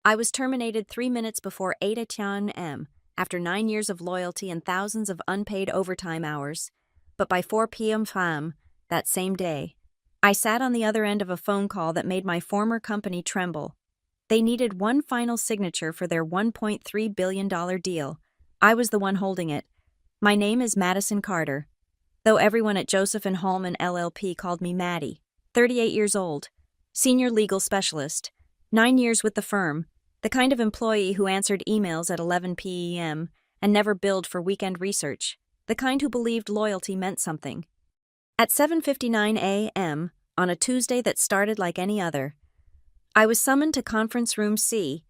I was terminated 3 minutes before 8 a.m. after 9 years of loyalty and thousands of unpaid overtime hours. But by 4 p.m. that same day, I sat on the other end of a phone call that made my former company tremble. They needed one final signature for their $1.3 billion deal. I was the one holding it. My name is Madison Carter, though everyone at Joseph and Hallman LLP called me Maddie. 38 years old, senior legal specialist, 9 years with the firm, the kind of employee who answered emails at 11 p.m. and never billed for weekend research, the kind who believed loyalty meant something. At 7:59 a.m., on a Tuesday that started like any other, I was summoned to Conference Room C,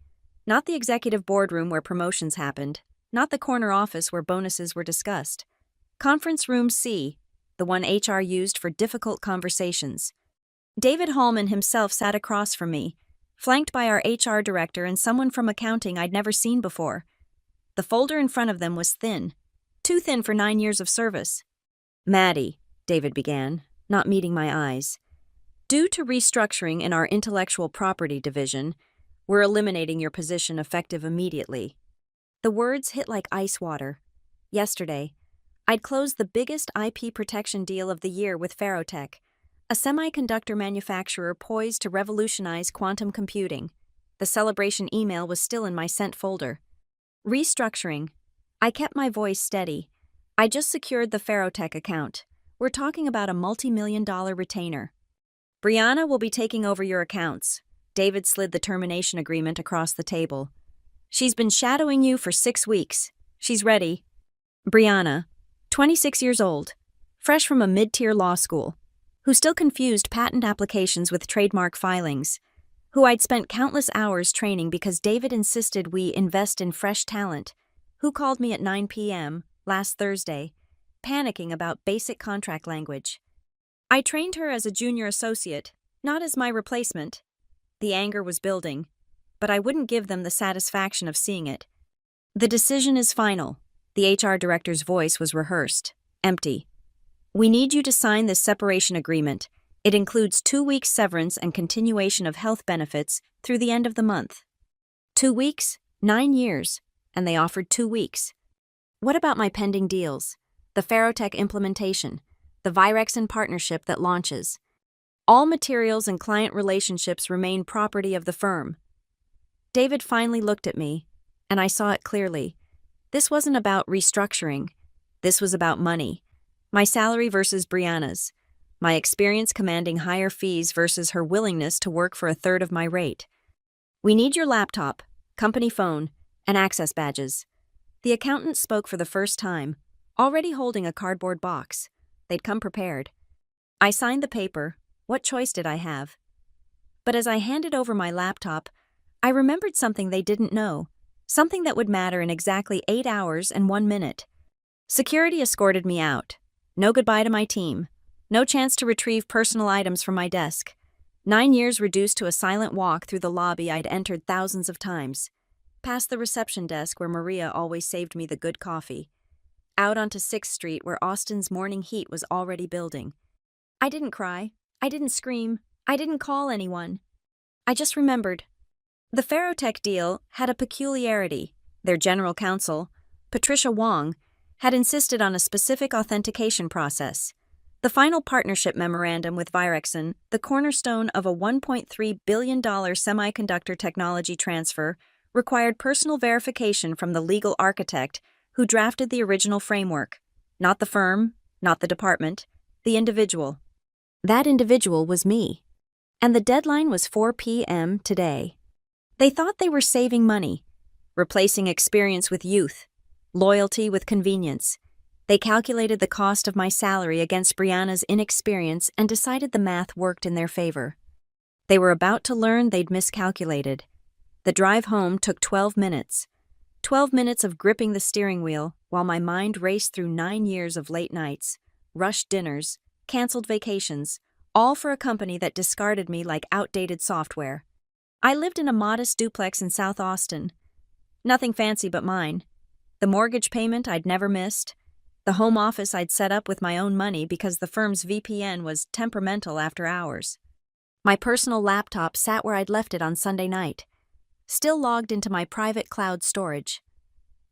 not the executive boardroom where promotions happened, not the corner office where bonuses were discussed. Conference Room C, the one HR used for difficult conversations. David Hallman himself sat across from me, flanked by our HR director and someone from accounting I'd never seen before. The folder in front of them was thin, too thin for 9 years of service. "Maddie," David began, not meeting my eyes. "Due to restructuring in our intellectual property division, we're eliminating your position effective immediately." The words hit like ice water. Yesterday, I'd closed the biggest IP protection deal of the year with Ferrotech, a semiconductor manufacturer poised to revolutionize quantum computing. The celebration email was still in my sent folder. Restructuring. I kept my voice steady. I just secured the Ferrotech account. We're talking about a multi-million-dollar retainer. "Brianna will be taking over your accounts." David slid the termination agreement across the table. "She's been shadowing you for 6 weeks. She's ready." Brianna, 26 years old, fresh from a mid-tier law school, who still confused patent applications with trademark filings, who I'd spent countless hours training because David insisted we invest in fresh talent, who called me at 9 p.m. last Thursday, panicking about basic contract language. I trained her as a junior associate, not as my replacement. The anger was building, but I wouldn't give them the satisfaction of seeing it. "The decision is final." The HR director's voice was rehearsed, empty. "We need you to sign this separation agreement. It includes 2 weeks severance and continuation of health benefits through the end of the month." 2 weeks, 9 years, and they offered 2 weeks. What about my pending deals? The Ferrotech implementation, the Virexon partnership that launches. All materials and client relationships remain property of the firm. David finally looked at me, and I saw it clearly. This wasn't about restructuring. This was about money. My salary versus Brianna's. My experience commanding higher fees versus her willingness to work for a third of my rate. "We need your laptop, company phone, and access badges." The accountant spoke for the first time, already holding a cardboard box. They'd come prepared. I signed the paper. What choice did I have? But as I handed over my laptop, I remembered something they didn't know, something that would matter in exactly 8 hours and 1 minute. Security escorted me out. No goodbye to my team. No chance to retrieve personal items from my desk. 9 years reduced to a silent walk through the lobby I'd entered thousands of times. Past the reception desk where Maria always saved me the good coffee. Out onto 6th Street where Austin's morning heat was already building. I didn't cry. I didn't scream. I didn't call anyone. I just remembered. The Ferrotech deal had a peculiarity. Their general counsel, Patricia Wong, had insisted on a specific authentication process. The final partnership memorandum with Virexon, the cornerstone of a $1.3 billion semiconductor technology transfer, required personal verification from the legal architect who drafted the original framework. Not the firm, not the department, the individual. That individual was me. And the deadline was 4 p.m. today. They thought they were saving money, replacing experience with youth, loyalty with convenience. They calculated the cost of my salary against Brianna's inexperience and decided the math worked in their favor. They were about to learn they'd miscalculated. The drive home took 12 minutes. 12 minutes of gripping the steering wheel while my mind raced through 9 years of late nights, rushed dinners, canceled vacations, all for a company that discarded me like outdated software. I lived in a modest duplex in South Austin. Nothing fancy but mine. The mortgage payment I'd never missed. The home office I'd set up with my own money because the firm's VPN was temperamental after hours. My personal laptop sat where I'd left it on Sunday night. still logged into my private cloud storage.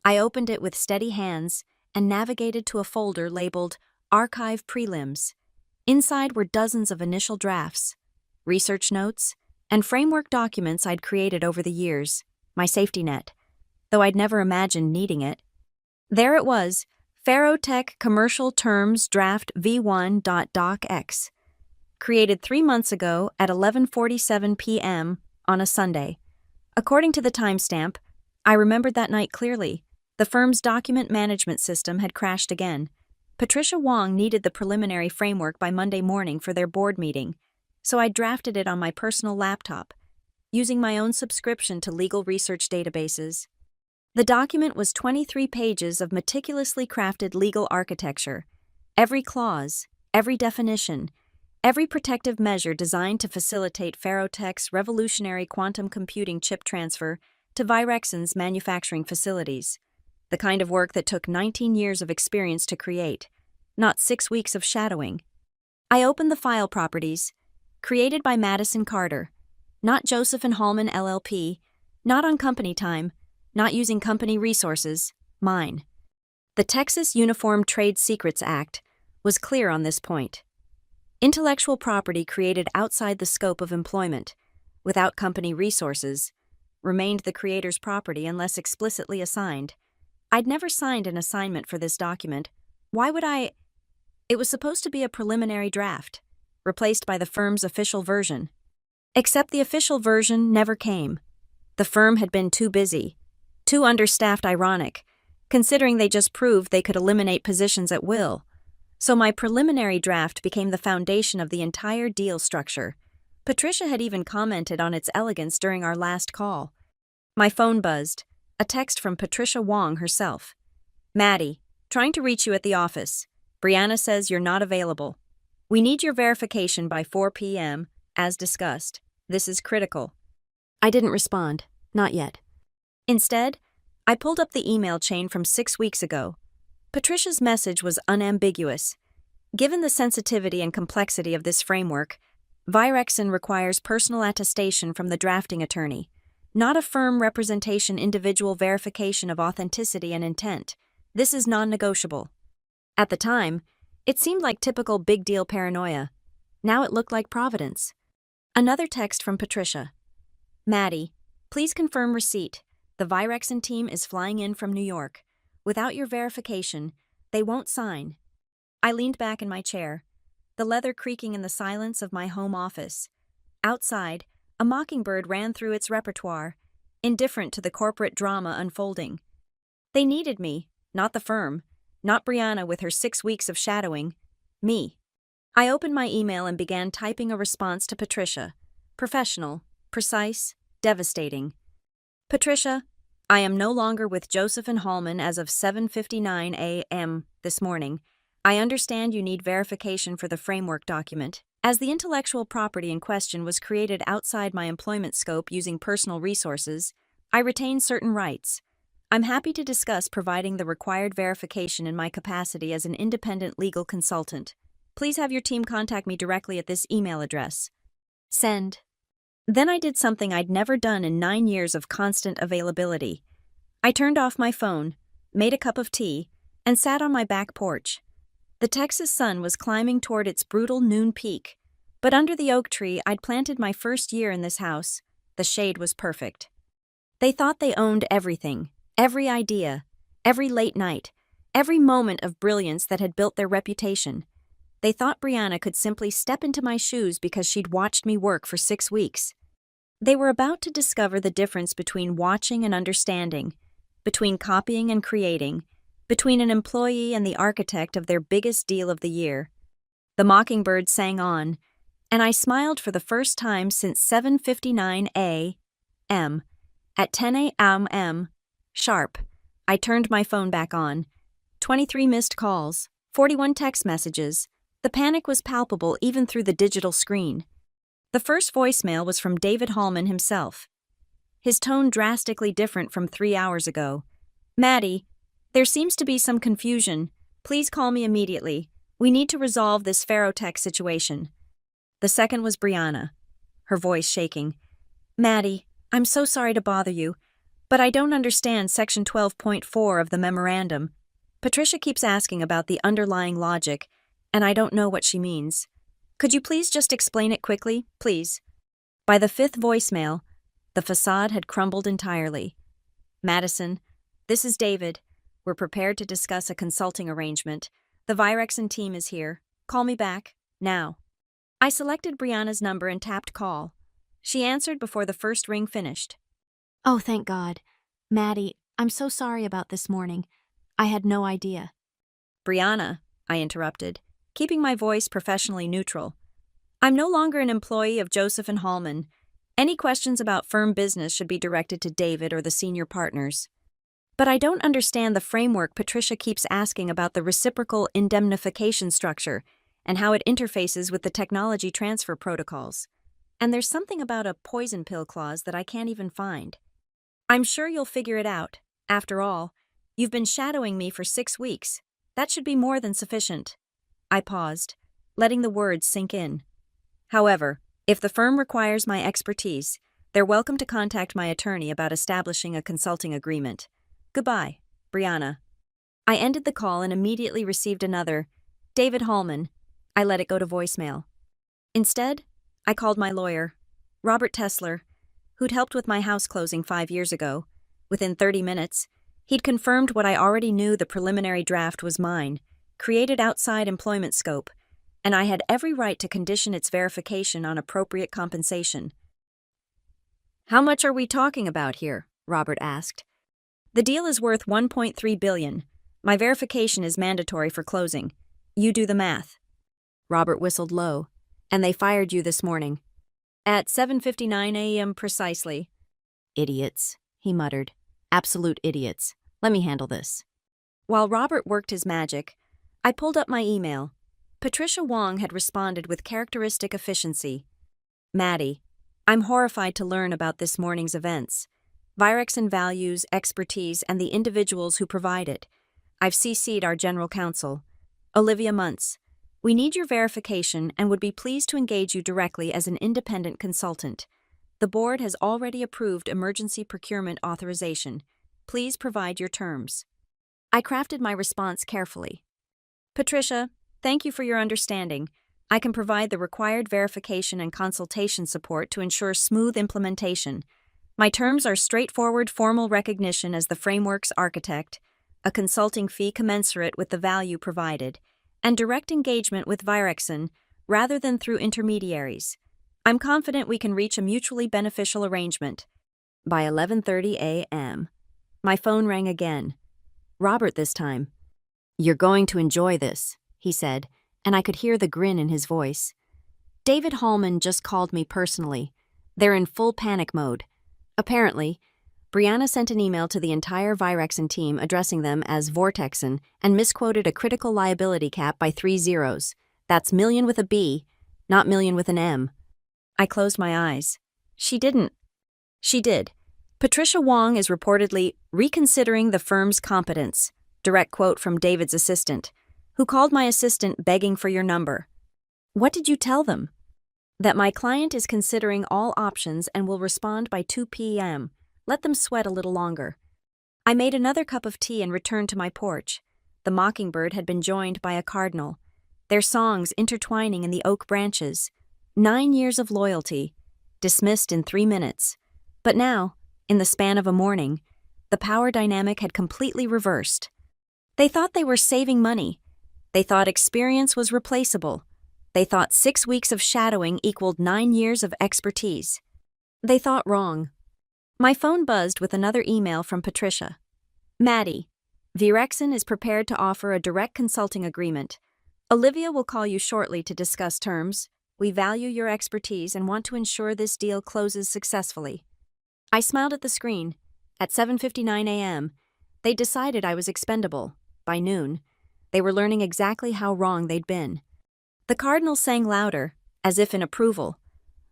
I opened it with steady hands and navigated to a folder labeled Archive Prelims. Inside were dozens of initial drafts, research notes, and framework documents I'd created over the years, my safety net, though I'd never imagined needing it. There it was, Ferrotech Commercial Terms Draft V1.docx, created 3 months ago at 11:47 p.m. on a Sunday. According to the timestamp, I remembered that night clearly. The firm's document management system had crashed again. Patricia Wong needed the preliminary framework by Monday morning for their board meeting, so I drafted it on my personal laptop, using my own subscription to legal research databases. The document was 23 pages of meticulously crafted legal architecture. Every clause, every definition, every protective measure designed to facilitate Ferrotech's revolutionary quantum computing chip transfer to Virexon's manufacturing facilities. The kind of work that took 19 years of experience to create, not 6 weeks of shadowing. I opened the file properties, created by Madison Carter, not Joseph and Hallman LLP, not on company time, not using company resources, mine. The Texas Uniform Trade Secrets Act was clear on this point. Intellectual property created outside the scope of employment, without company resources, remained the creator's property unless explicitly assigned. I'd never signed an assignment for this document. Why would I? It was supposed to be a preliminary draft, replaced by the firm's official version. Except the official version never came. The firm had been too busy, too understaffed, ironic, considering they just proved they could eliminate positions at will. So my preliminary draft became the foundation of the entire deal structure. Patricia had even commented on its elegance during our last call. My phone buzzed, a text from Patricia Wong herself. Maddie, trying to reach you at the office. Brianna says you're not available. We need your verification by 4 p.m., as discussed. This is critical. I didn't respond, not yet. Instead, I pulled up the email chain from 6 weeks ago. Patricia's message was unambiguous. Given the sensitivity and complexity of this framework, Virexon requires personal attestation from the drafting attorney, not a firm representation individual verification of authenticity and intent. This is non-negotiable. At the time, it seemed like typical big deal paranoia. Now it looked like providence. Another text from Patricia. Maddie, please confirm receipt. The Virexon team is flying in from New York. Without your verification, they won't sign. I leaned back in my chair, the leather creaking in the silence of my home office. Outside, a mockingbird ran through its repertoire, indifferent to the corporate drama unfolding. They needed me, not the firm, not Brianna with her 6 weeks of shadowing, me. I opened my email and began typing a response to Patricia. Professional, precise, devastating. Patricia, I am no longer with Joseph and Hallman as of 7:59 a.m. this morning. I understand you need verification for the framework document. As the intellectual property in question was created outside my employment scope using personal resources, I retain certain rights. I'm happy to discuss providing the required verification in my capacity as an independent legal consultant. Please have your team contact me directly at this email address. Send. Then I did something I'd never done in 9 years of constant availability. I turned off my phone, made a cup of tea, and sat on my back porch. The Texas sun was climbing toward its brutal noon peak, but under the oak tree I'd planted my first year in this house, the shade was perfect. They thought they owned everything, every idea, every late night, every moment of brilliance that had built their reputation. They thought Brianna could simply step into my shoes because she'd watched me work for 6 weeks. They were about to discover the difference between watching and understanding, between copying and creating, between an employee and the architect of their biggest deal of the year. The mockingbird sang on, and I smiled for the first time since 7:59 a.m. At 10 a.m. sharp, I turned my phone back on. 23 missed calls, 41 text messages. The panic was palpable even through the digital screen. The first voicemail was from David Hallman himself. His tone drastically different from 3 hours ago. Maddie, there seems to be some confusion. Please call me immediately. We need to resolve this Ferrotech situation. The second was Brianna, her voice shaking. Maddie, I'm so sorry to bother you, but I don't understand Section 12.4 of the memorandum. Patricia keeps asking about the underlying logic, and I don't know what she means. Could you please just explain it quickly, please? By the fifth voicemail, the facade had crumbled entirely. Madison, this is David. We're prepared to discuss a consulting arrangement. The Virexen team is here. Call me back, now. I selected Brianna's number and tapped call. She answered before the first ring finished. Oh, thank God. Maddie, I'm so sorry about this morning. I had no idea. Brianna, I interrupted, keeping my voice professionally neutral. I'm no longer an employee of Joseph and Hallman. Any questions about firm business should be directed to David or the senior partners. But I don't understand the framework Patricia keeps asking about the reciprocal indemnification structure and how it interfaces with the technology transfer protocols. And there's something about a poison pill clause that I can't even find. I'm sure you'll figure it out. After all, you've been shadowing me for 6 weeks. That should be more than sufficient. I paused, letting the words sink in. However, if the firm requires my expertise, they're welcome to contact my attorney about establishing a consulting agreement. Goodbye, Brianna. I ended the call and immediately received another, David Hallman. I let it go to voicemail. Instead, I called my lawyer, Robert Tesler, who'd helped with my house closing 5 years ago. Within 30 minutes, he'd confirmed what I already knew: the preliminary draft was mine, created outside employment scope, and I had every right to condition its verification on appropriate compensation. How much are we talking about here? Robert asked. The deal is worth $1.3 billion. My verification is mandatory for closing. You do the math. Robert whistled low. And they fired you this morning. At 7:59 a.m. precisely. Idiots, he muttered. Absolute idiots. Let me handle this. While Robert worked his magic, I pulled up my email. Patricia Wong had responded with characteristic efficiency. Maddie, I'm horrified to learn about this morning's events. Virexen values, expertise, and the individuals who provide it. I've CC'd our general counsel, Olivia Muntz. We need your verification and would be pleased to engage you directly as an independent consultant. The board has already approved emergency procurement authorization. Please provide your terms. I crafted my response carefully. Patricia, thank you for your understanding. I can provide the required verification and consultation support to ensure smooth implementation. My terms are straightforward formal recognition as the framework's architect, a consulting fee commensurate with the value provided, and direct engagement with Virexen rather than through intermediaries. I'm confident we can reach a mutually beneficial arrangement. By 11:30 a.m., my phone rang again. Robert this time. You're going to enjoy this, he said, and I could hear the grin in his voice. David Hallman just called me personally. They're in full panic mode. Apparently, Brianna sent an email to the entire Virexen team addressing them as Vortexen and misquoted a critical liability cap by 3 zeros. That's million with a B, not million with an M. I closed my eyes. She didn't. She did. Patricia Wong is reportedly reconsidering the firm's competence. Direct quote from David's assistant, who called my assistant begging for your number. What did you tell them? That my client is considering all options and will respond by 2 p.m. Let them sweat a little longer. I made another cup of tea and returned to my porch. The mockingbird had been joined by a cardinal, their songs intertwining in the oak branches. 9 years of loyalty, dismissed in 3 minutes. But now, in the span of a morning, the power dynamic had completely reversed. They thought they were saving money. They thought experience was replaceable. They thought 6 weeks of shadowing equaled 9 years of expertise. They thought wrong. My phone buzzed with another email from Patricia. Maddie, Virexen is prepared to offer a direct consulting agreement. Olivia will call you shortly to discuss terms. We value your expertise and want to ensure this deal closes successfully. I smiled at the screen. At 7:59 a.m., they decided I was expendable. By noon, they were learning exactly how wrong they'd been. The cardinal sang louder, as if in approval.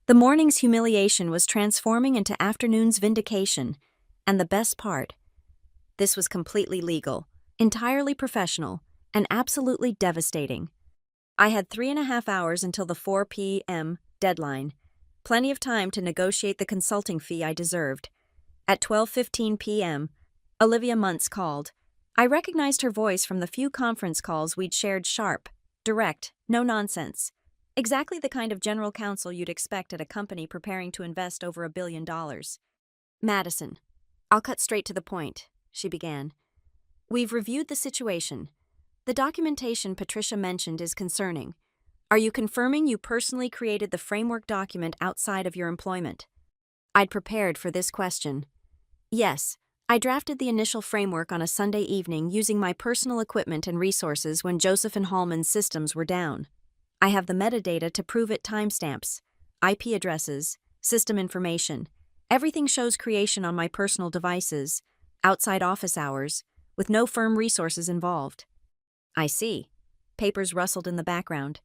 The morning's humiliation was transforming into afternoon's vindication, and the best part, this was completely legal, entirely professional, and absolutely devastating. I had 3.5 hours until the 4 p.m. deadline. Plenty of time to negotiate the consulting fee I deserved. At 12:15 p.m., Olivia Muntz called. I recognized her voice from the few conference calls we'd shared. Sharp, direct, no nonsense. Exactly the kind of general counsel you'd expect at a company preparing to invest over $1 billion. Madison, I'll cut straight to the point, she began. We've reviewed the situation. The documentation Patricia mentioned is concerning. Are you confirming you personally created the framework document outside of your employment? I'd prepared for this question. Yes, I drafted the initial framework on a Sunday evening using my personal equipment and resources when Joseph and Hallman's systems were down. I have the metadata to prove it: timestamps, IP addresses, system information. Everything shows creation on my personal devices, outside office hours, with no firm resources involved. I see. Papers rustled in the background.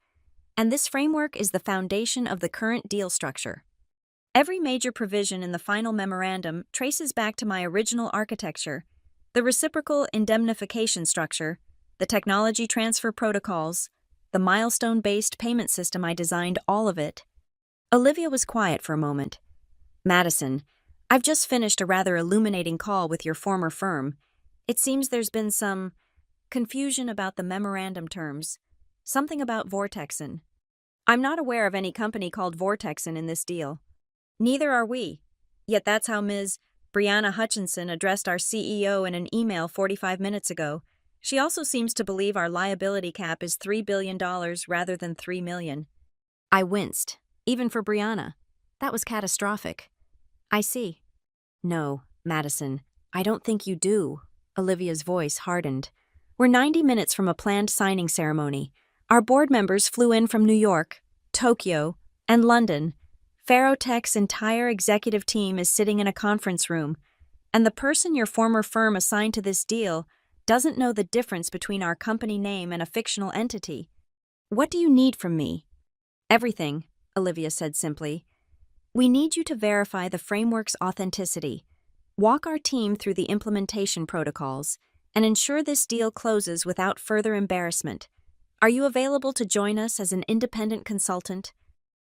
And this framework is the foundation of the current deal structure. Every major provision in the final memorandum traces back to my original architecture: the reciprocal indemnification structure, the technology transfer protocols, the milestone-based payment system I designed, all of it. Olivia was quiet for a moment. Madison, I've just finished a rather illuminating call with your former firm. It seems there's been some confusion about the memorandum terms. Something about Vortexan. I'm not aware of any company called Vortexan in this deal. Neither are we. Yet that's how Ms. Brianna Hutchinson addressed our CEO in an email 45 minutes ago. She also seems to believe our liability cap is $3 billion rather than $3 million. I winced, even for Brianna. That was catastrophic. I see. No, Madison, I don't think you do. Olivia's voice hardened. We're 90 minutes from a planned signing ceremony. Our board members flew in from New York, Tokyo, and London. Ferrotech's entire executive team is sitting in a conference room, and the person your former firm assigned to this deal doesn't know the difference between our company name and a fictional entity. What do you need from me? Everything, Olivia said simply. We need you to verify the framework's authenticity, walk our team through the implementation protocols, and ensure this deal closes without further embarrassment. Are you available to join us as an independent consultant?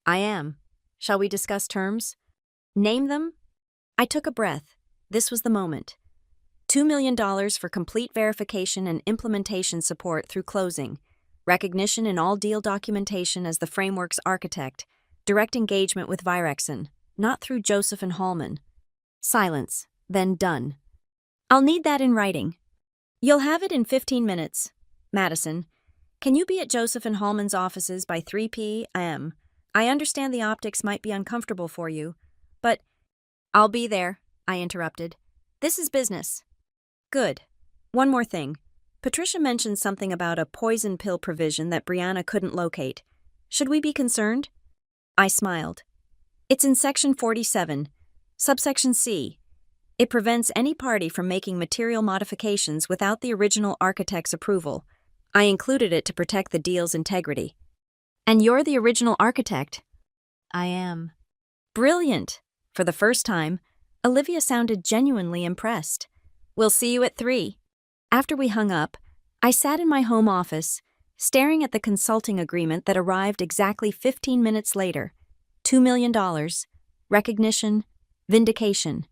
I am. Shall we discuss terms? Name them? I took a breath. This was the moment. $2 million for complete verification and implementation support through closing, recognition in all deal documentation as the framework's architect, direct engagement with Virexan, not through Joseph and Hallman. Silence, then done. I'll need that in writing. You'll have it in 15 minutes. Madison, can you be at Joseph and Hallman's offices by 3 p.m.? I understand the optics might be uncomfortable for you, but I'll be there, I interrupted. This is business. Good. One more thing. Patricia mentioned something about a poison pill provision that Brianna couldn't locate. Should we be concerned? I smiled. It's in Section 47, subsection C. It prevents any party from making material modifications without the original architect's approval. I included it to protect the deal's integrity. And you're the original architect? I am. Brilliant. For the first time, Olivia sounded genuinely impressed. We'll see you at 3. After we hung up, I sat in my home office, staring at the consulting agreement that arrived exactly 15 minutes later. $2 million. Recognition. Vindication.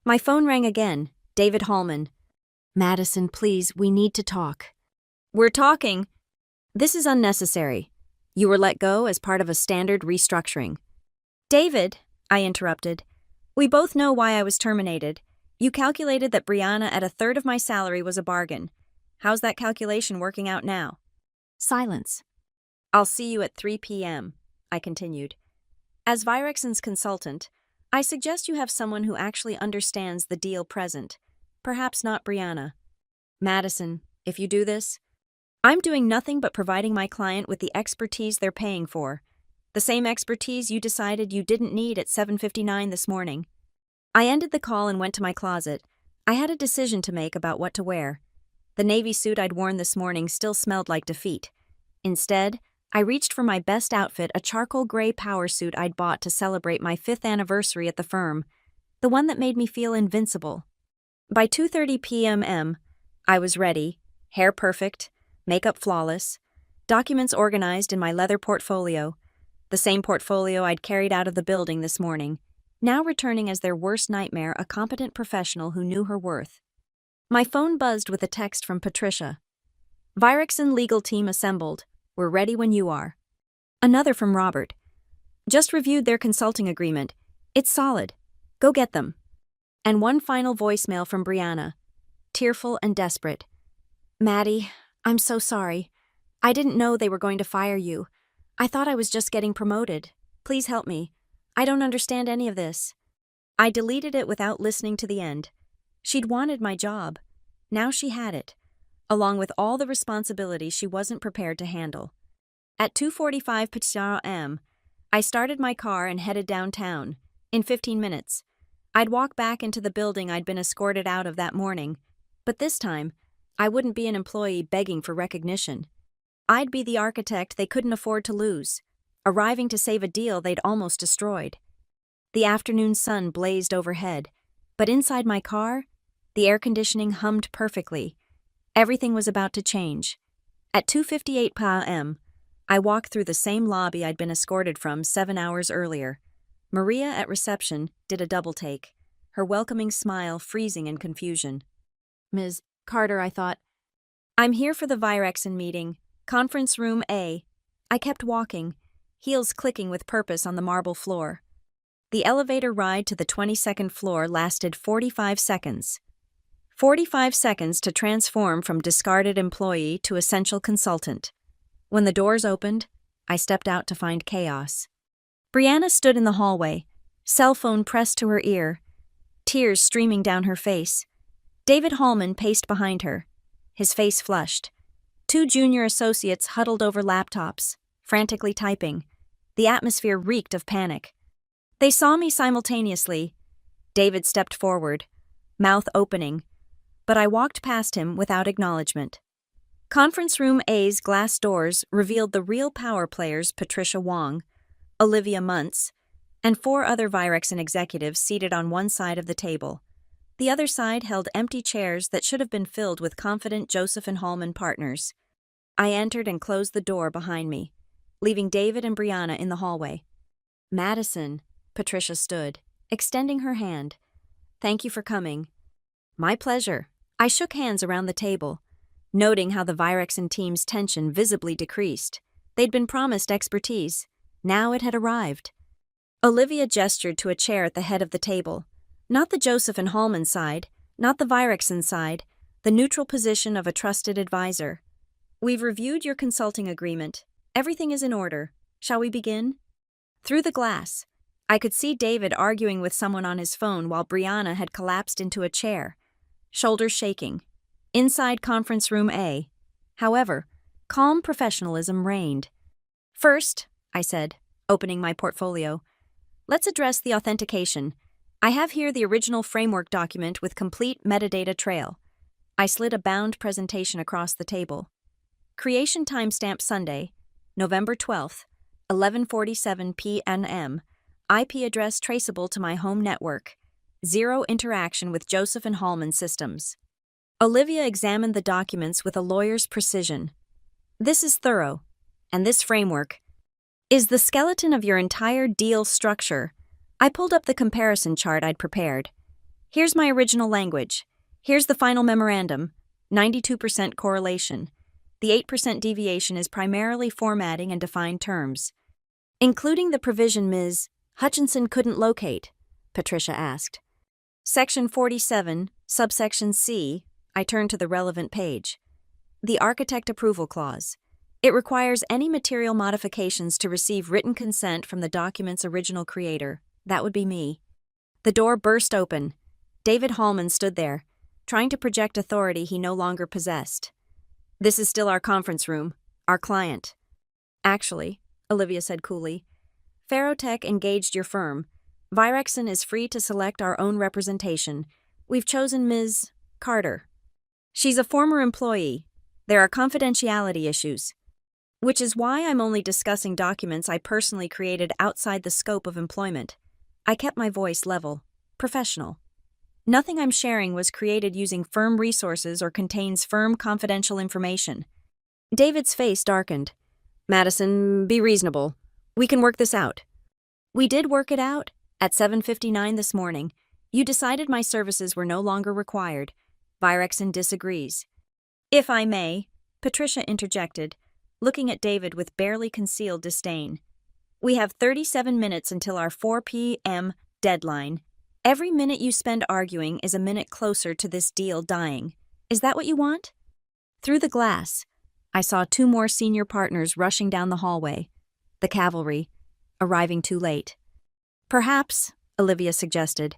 My phone rang again. David Hallman. Madison, please, we need to talk. We're talking. This is unnecessary. You were let go as part of a standard restructuring. David, I interrupted, we both know why I was terminated. You calculated that Brianna at a third of my salary was a bargain. How's that calculation working out now? Silence. I'll see you at 3 p.m., I continued. As Virexan's consultant, I suggest you have someone who actually understands the deal present. Perhaps not Brianna. Madison, if you do this, I'm doing nothing but providing my client with the expertise they're paying for. The same expertise you decided you didn't need at 7:59 this morning. I ended the call and went to my closet. I had a decision to make about what to wear. The navy suit I'd worn this morning still smelled like defeat. Instead, I reached for my best outfit, a charcoal gray power suit I'd bought to celebrate my 5th anniversary at the firm, the one that made me feel invincible. By 2:30 p.m., I was ready, hair perfect, makeup flawless, documents organized in my leather portfolio. the same portfolio I'd carried out of the building this morning, now returning as their worst nightmare, a competent professional who knew her worth. My phone buzzed with a text from Patricia. Virexon legal team assembled. We're ready when you are. Another from Robert. Just reviewed their consulting agreement. It's solid. Go get them. And one final voicemail from Brianna, tearful and desperate. Maddie, I'm so sorry. I didn't know they were going to fire you. I thought I was just getting promoted. Please help me. I don't understand any of this. I deleted it without listening to the end. She'd wanted my job. Now she had it, along with all the responsibilities she wasn't prepared to handle. At 2:45 p.m., I started my car and headed downtown. In 15 minutes, I'd walk back into the building I'd been escorted out of that morning, but this time, I wouldn't be an employee begging for recognition. I'd be the architect they couldn't afford to lose, arriving to save a deal they'd almost destroyed. The afternoon sun blazed overhead, but inside my car, the air conditioning hummed perfectly. Everything was about to change. At 2:58 p.m., I walked through the same lobby I'd been escorted from 7 hours earlier. Maria at reception did a double take, her welcoming smile freezing in confusion. Ms. Carter, I thought. I'm here for the Virexon meeting, conference room A. I kept walking, heels clicking with purpose on the marble floor. The elevator ride to the 22nd floor lasted 45 seconds. 45 seconds to transform from discarded employee to essential consultant. When the doors opened, I stepped out to find chaos. Brianna stood in the hallway, cell phone pressed to her ear, tears streaming down her face. David Hallman paced behind her, his face flushed. 2 junior associates huddled over laptops, frantically typing. The atmosphere reeked of panic. They saw me simultaneously. David stepped forward, mouth opening, but I walked past him without acknowledgement. Conference room A's glass doors revealed the real power players Patricia Wong, Olivia Muntz, and 4 other Virexon executives seated on one side of the table. The other side held empty chairs that should have been filled with confident Joseph and Hallman partners. I entered and closed the door behind me, leaving David and Brianna in the hallway. Madison, Patricia stood, extending her hand. Thank you for coming. My pleasure. I shook hands around the table, noting how the Virexon team's tension visibly decreased. They'd been promised expertise. Now it had arrived. Olivia gestured to a chair at the head of the table. Not the Joseph and Hallman side, not the Virexon side, the neutral position of a trusted advisor. We've reviewed your consulting agreement. Everything is in order. Shall we begin? Through the glass, I could see David arguing with someone on his phone while Brianna had collapsed into a chair, shoulders shaking. Inside conference room A, however, calm professionalism reigned. First, I said, opening my portfolio, let's address the authentication. I have here the original framework document with complete metadata trail. I slid a bound presentation across the table. Creation timestamp Sunday, November 12th, 11:47 p.m. IP address traceable to my home network. 0 interaction with Joseph and Hallman systems. Olivia examined the documents with a lawyer's precision. This is thorough, and this framework is the skeleton of your entire deal structure. I pulled up the comparison chart I'd prepared. Here's my original language. Here's the final memorandum, 92% correlation. The 8% deviation is primarily formatting and defined terms. Including the provision Ms. Hutchinson couldn't locate, Patricia asked. Section 47, subsection C, I turned to the relevant page. The Architect Approval Clause. It requires any material modifications to receive written consent from the document's original creator. That would be me. The door burst open. David Hallman stood there, trying to project authority he no longer possessed. This is still our conference room, our client. Actually, Olivia said coolly, Ferrotech engaged your firm. Virexon is free to select our own representation. We've chosen Ms. Carter. She's a former employee. There are confidentiality issues. Which is why I'm only discussing documents I personally created outside the scope of employment. I kept my voice level, professional. Nothing I'm sharing was created using firm resources or contains firm confidential information. David's face darkened. Madison, be reasonable. We can work this out. We did work it out. At 7:59 this morning, you decided my services were no longer required. Virexon disagrees. If I may, Patricia interjected, looking at David with barely concealed disdain. We have 37 minutes until our 4 p.m. deadline. Every minute you spend arguing is a minute closer to this deal dying. Is that what you want? Through the glass, I saw two more senior partners rushing down the hallway. The cavalry, arriving too late. Perhaps, Olivia suggested,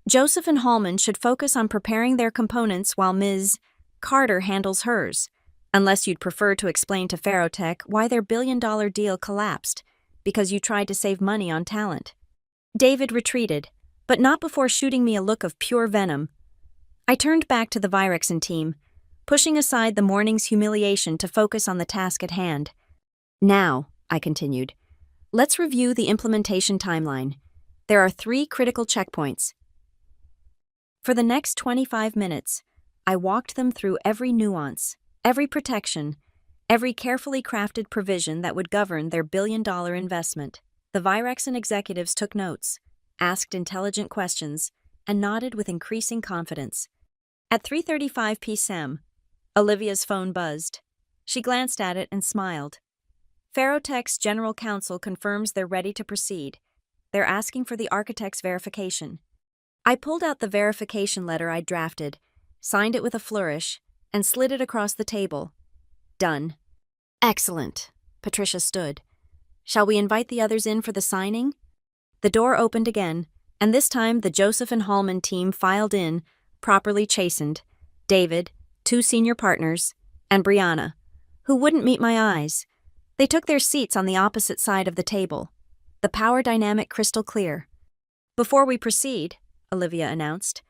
Joseph and Hallman should focus on preparing their components while Ms. Carter handles hers, unless you'd prefer to explain to Ferrotech why their billion-dollar deal collapsed, because you tried to save money on talent. David retreated, but not before shooting me a look of pure venom. I turned back to the Virexon team, pushing aside the morning's humiliation to focus on the task at hand. Now, I continued, let's review the implementation timeline. There are 3 critical checkpoints. For the next 25 minutes, I walked them through every nuance, every protection, every carefully crafted provision that would govern their billion-dollar investment. The Virexon executives took notes, asked intelligent questions, and nodded with increasing confidence. At 3:35 p.m., Olivia's phone buzzed. She glanced at it and smiled. Ferrotech's general counsel confirms they're ready to proceed. They're asking for the architect's verification. I pulled out the verification letter I'd drafted, signed it with a flourish, and slid it across the table. Done. Excellent. Patricia stood. Shall we invite the others in for the signing? The door opened again, and this time the Joseph and Hallman team filed in, properly chastened. David, 2 senior partners, and Brianna, who wouldn't meet my eyes. They took their seats on the opposite side of the table, the power dynamic crystal clear. Before we proceed, Olivia announced,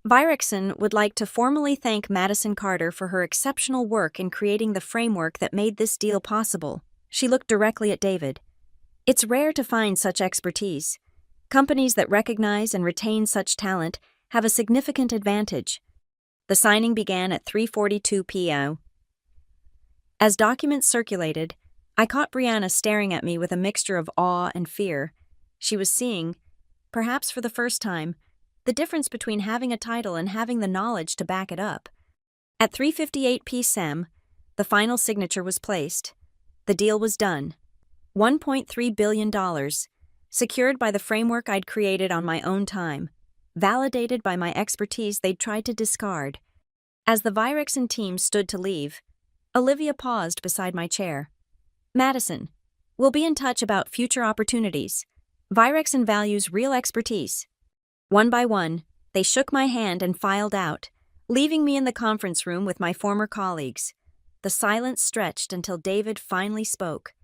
Virexon would like to formally thank Madison Carter for her exceptional work in creating the framework that made this deal possible. She looked directly at David. It's rare to find such expertise. Companies that recognize and retain such talent have a significant advantage. The signing began at 3:42 p.m. As documents circulated, I caught Brianna staring at me with a mixture of awe and fear. She was seeing, perhaps for the first time, the difference between having a title and having the knowledge to back it up. At 3:58 p.m., the final signature was placed. The deal was done. $1.3 billion, secured by the framework I'd created on my own time, validated by my expertise they'd tried to discard. As the Virexon team stood to leave, Olivia paused beside my chair. Madison, we'll be in touch about future opportunities. Virexon values real expertise. One by one, they shook my hand and filed out, leaving me in the conference room with my former colleagues. The silence stretched until David finally spoke.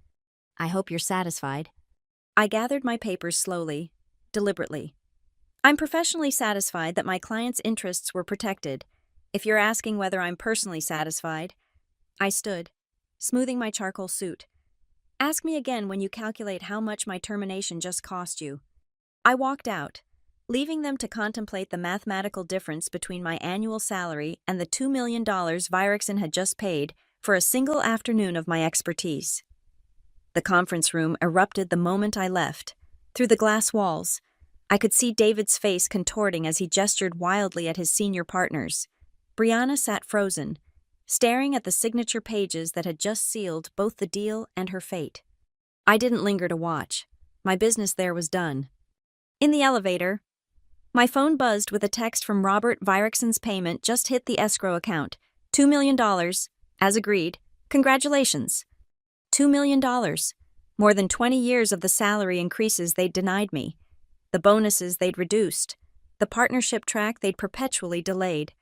I hope you're satisfied. I gathered my papers slowly, deliberately. I'm professionally satisfied that my client's interests were protected. If you're asking whether I'm personally satisfied, I stood, smoothing my charcoal suit. Ask me again when you calculate how much my termination just cost you. I walked out, leaving them to contemplate the mathematical difference between my annual salary and the $2 million Virexon had just paid for a single afternoon of my expertise. The conference room erupted the moment I left. Through the glass walls, I could see David's face contorting as he gestured wildly at his senior partners. Brianna sat frozen, staring at the signature pages that had just sealed both the deal and her fate. I didn't linger to watch. My business there was done. In the elevator, my phone buzzed with a text from Robert. Virexon's payment just hit the escrow account. $2 million, as agreed. Congratulations. $2 million. More than 20 years of the salary increases they'd denied me. The bonuses they'd reduced. The partnership track they'd perpetually delayed.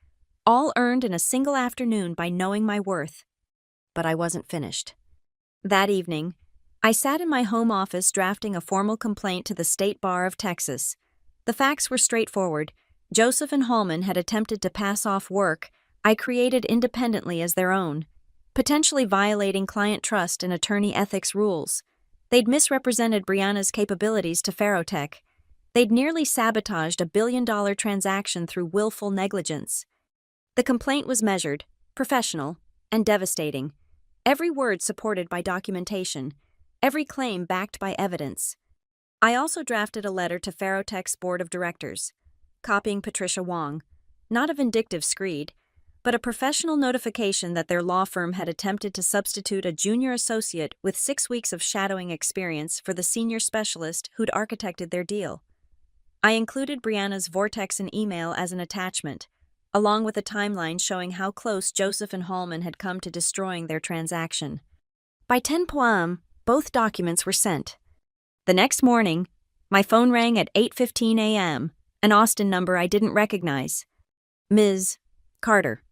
All earned in a single afternoon by knowing my worth. But I wasn't finished. That evening, I sat in my home office drafting a formal complaint to the State Bar of Texas. The facts were straightforward. Joseph and Hallman had attempted to pass off work I created independently as their own, potentially violating client trust and attorney ethics rules. They'd misrepresented Brianna's capabilities to Ferrotech. They'd nearly sabotaged a billion-dollar transaction through willful negligence. The complaint was measured, professional, and devastating, every word supported by documentation. every claim backed by evidence. I also drafted a letter to Ferrotech's board of directors, copying Patricia Wong, not a vindictive screed, but a professional notification that their law firm had attempted to substitute a junior associate with 6 weeks of shadowing experience for the senior specialist who'd architected their deal. I included Brianna's Vortex and email as an attachment, along with a timeline showing how close Joseph and Hallman had come to destroying their transaction. By 10 p.m., both documents were sent. The next morning, my phone rang at 8:15 a.m., an Austin number I didn't recognize. Ms. Carter.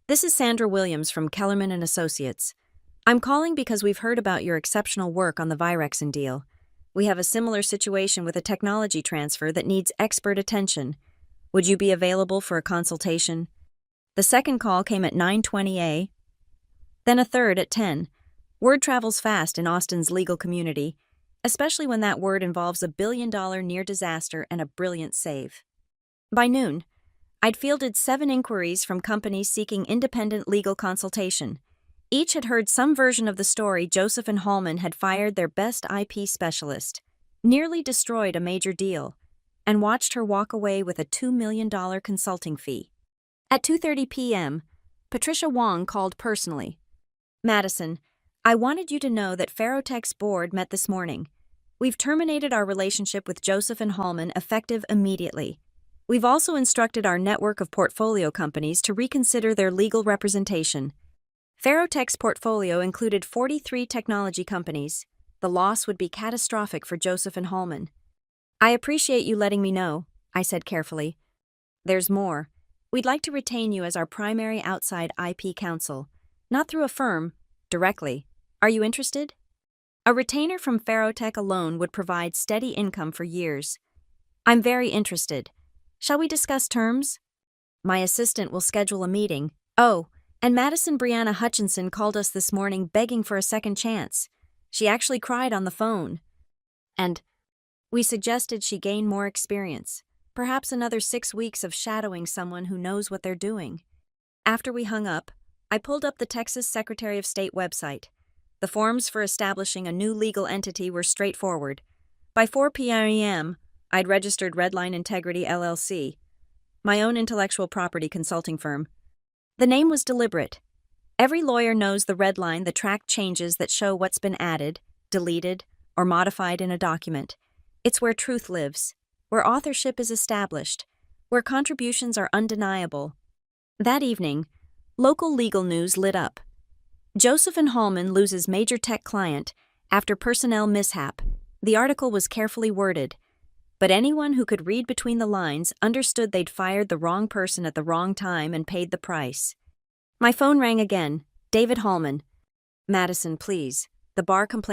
This is Sandra Williams from Kellerman & Associates. I'm calling because we've heard about your exceptional work on the Virexin deal. We have a similar situation with a technology transfer that needs expert attention. Would you be available for a consultation? The second call came at 9:20 a.m., then a third at 10. Word travels fast in Austin's legal community, especially when that word involves a billion-dollar near disaster and a brilliant save. By noon, I'd fielded 7 inquiries from companies seeking independent legal consultation. Each had heard some version of the story Joseph and Hallman had fired their best IP specialist, nearly destroyed a major deal, and watched her walk away with a $2 million consulting fee. At 2:30 p.m., Patricia Wong called personally. Madison, I wanted you to know that Ferrotech's board met this morning. We've terminated our relationship with Joseph and Hallman effective immediately. We've also instructed our network of portfolio companies to reconsider their legal representation. Ferrotech's portfolio included 43 technology companies. The loss would be catastrophic for Joseph and Hallman. I appreciate you letting me know, I said carefully. There's more. We'd like to retain you as our primary outside IP counsel, not through a firm, directly. Are you interested? A retainer from Ferrotech alone would provide steady income for years. I'm very interested. Shall we discuss terms? My assistant will schedule a meeting. Oh, and Madison Brianna Hutchinson called us this morning begging for a second chance. She actually cried on the phone. And we suggested she gain more experience, perhaps another 6 weeks of shadowing someone who knows what they're doing. After we hung up, I pulled up the Texas Secretary of State website. The forms for establishing a new legal entity were straightforward. By 4 p.m., I'd registered Redline Integrity LLC, my own intellectual property consulting firm. The name was deliberate. Every lawyer knows the red line, the track changes that show what's been added, deleted, or modified in a document. It's where truth lives, where authorship is established, where contributions are undeniable. That evening, local legal news lit up. Joseph and Hallman loses major tech client after personnel mishap. The article was carefully worded, but anyone who could read between the lines understood they'd fired the wrong person at the wrong time and paid the price. My phone rang again. David Hallman. Madison, please. The bar complained.